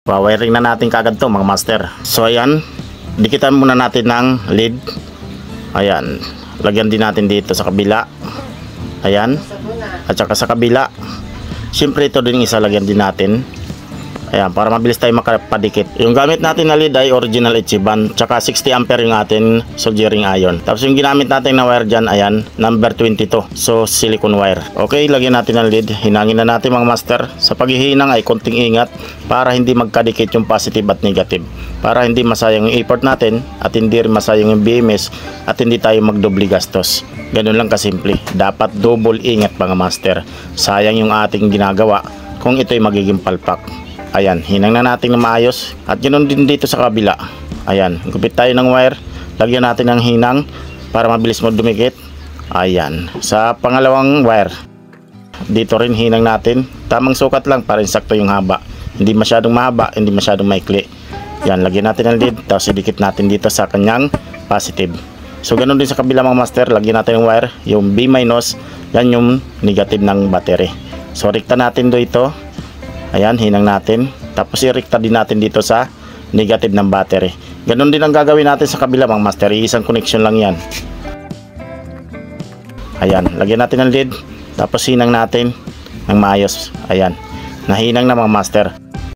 Wiring na natin kagad to mga master. So ayan, dikitan muna natin ng lead. Ayan, lagyan din natin dito sa kabila. Ayan, at saka sa kabila. Siyempre ito din isa lagyan din natin. Ayan, para mabilis tayo makapadikit. Yung gamit natin na lead ay original Ichiban. Tsaka 60 ampere yung atin soldering iron. Tapos yung ginamit natin na wire dyan, ayan, number 22. So, silicone wire. Okay, lagyan natin ng lead. Hinangin na natin mga master. Sa paghihinang ay konting ingat para hindi magkadikit yung positive at negative. Para hindi masayang yung effort natin at hindi rin masayang yung BMS at hindi tayo magdobli gastos. Ganun lang kasimple. Dapat double ingat mga master. Sayang yung ating ginagawa kung ito'y magiging palpak. Ayan, hinang na natin ng maayos. At ganoon din dito sa kabila. Ayan, gupit tayo ng wire. Lagyan natin ng hinang para mabilis mo dumikit. Ayan, sa pangalawang wire, dito rin hinang natin. Tamang sukat lang para sakto yung haba. Hindi masyadong mahaba, hindi masyadong maikli. Yan, lagyan natin ng lead. Tapos idikit natin dito sa kanyang positive. So ganoon din sa kabila mga master. Lagyan natin yung wire, yung B-. Yan yung negative ng battery. So rekta natin ito. Ayan, hinang natin. Tapos i-rekta din natin dito sa negative ng battery. Ganon din ang gagawin natin sa kabila mga master. Isang connection lang yan. Ayan, lagyan natin ng lead. Tapos hinang natin ng maayos. Ayan, nahinang na mga master.